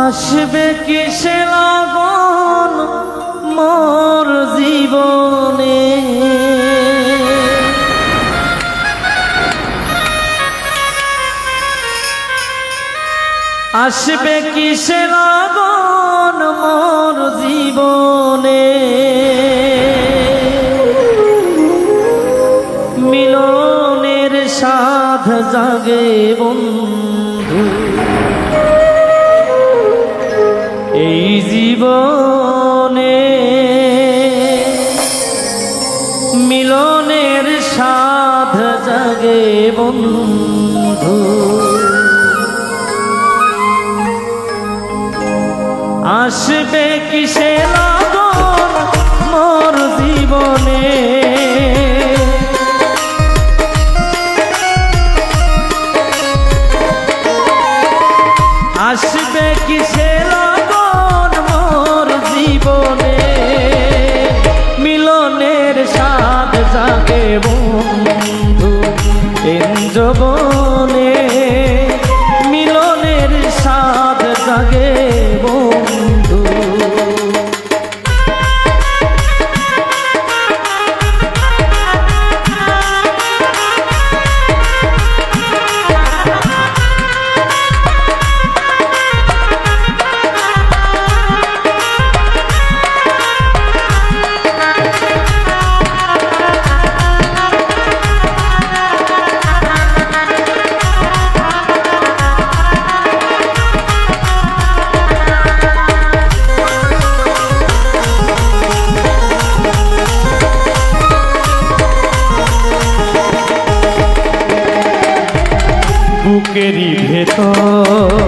আসবে কিসে লগন মোর জীবনে, আসবে কিসে লগন মোর জীবনে, মিলনের সাধ জাগে বন্ধু এই জীবনে, মিলনের সাধ জাগে বন্ধু। আসবে কিসে লগন মোর জীবনে, আসবে কিসে লগন মোর জীবনে, মিলনের স্বাদ জাগে বন্ধু এন যৌবনে, মিলনের স্বাদ জাগে বন্ধু। বুকেরই ভেতর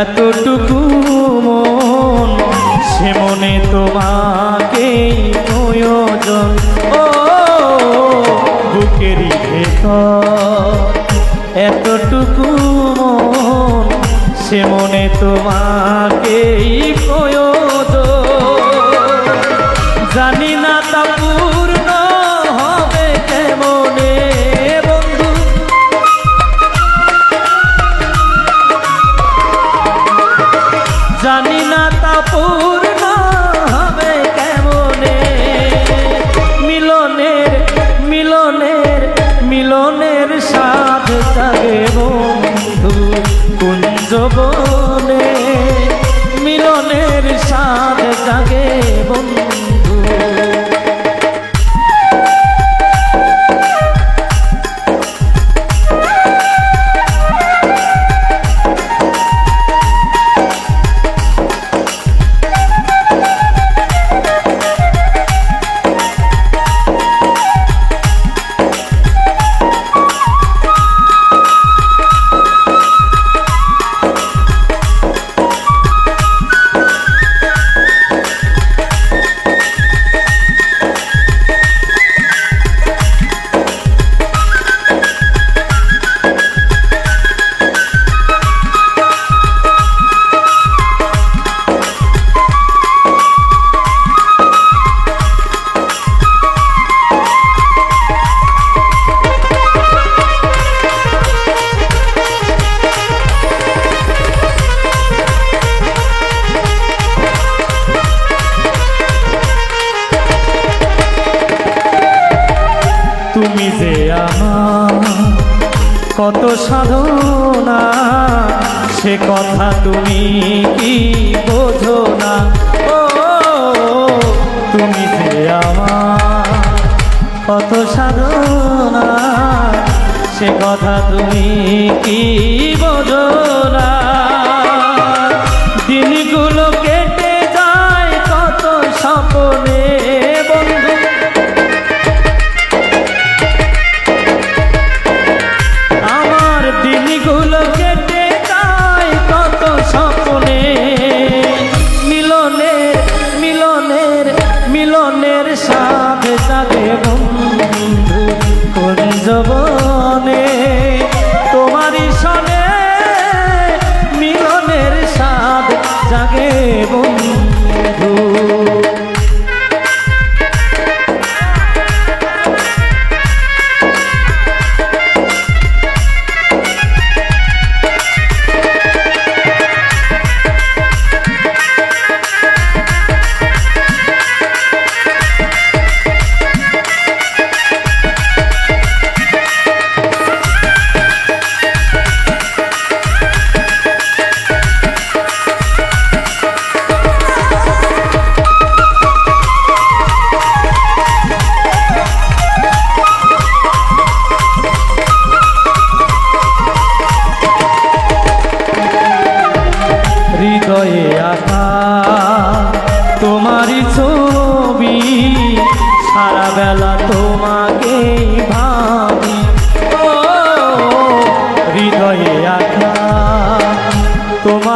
এতটুকু মন, সে মনে তোমাকেই প্রয়োজন। ও বুকেরই ভেতর এতটুকু মন, সে মনে তোমাকেই প্রয়োজন। জানি না তা পূর্ণ হবে কেমনে বন্ধু, জানি না তা পূর্ণ হবে কেমনে, মিলনের মিলনের মিলনের সাধ জাগে বন্ধু কোন যৌবনে, মিলনের সাধ জাগে বন্ধু। তুমি যে আমার কত সাধনা, সে কথা তুমি কি বোঝো না। ও তুমি যে আমার কত সাধনা, সে কথা তুমি কি বোঝো না। দিনগুলো কেটে যায় কত স্বপ্নে বন্ধু, আমার দিনগুলো কেটে যায় কত স্বপ্নে, মিলনের মিলনের মিলনের স্বাদ জাগে বন্ধু কোন যৌবনে, তোমারই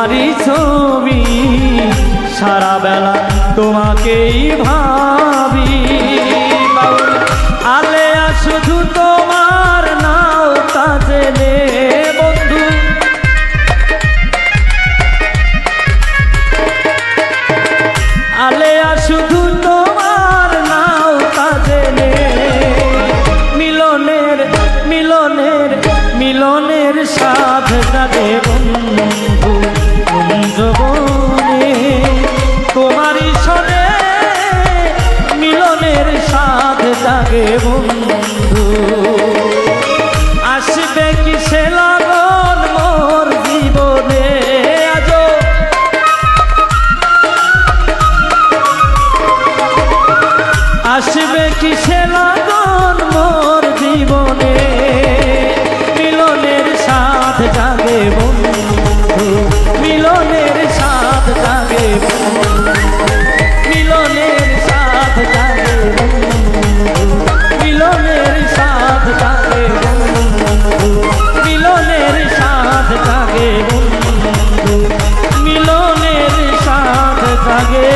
তোমারই ছবি, সারা বেলা তোমাকেই ভাবি। বাউল আলেয়া শুধু তোমার নাও তা জেনে বন্ধু, আলেয়া শুধু তোমার নাও তা জেনে, মিলনের মিলনের মিলনের সাধ জাগে বন্ধু কুঞ্জবনে, তোমারই সনে মিলনের সাধ জাগে বন্ধু। আসবে কি সে লাগন মোর জীবনে, আজো আসবে কি সে লাগন মোর জীবনে, মিলনের সাথ জাগে বন্ধু, মিলনের সাথ জাগে বন্ধু, মিলনের সাথ জাগে বন্ধু, মিলনের সাথ জাগে বন্ধু, মিলনের সাথ জাগে বন্ধু, মিলনের সাথ জাগে।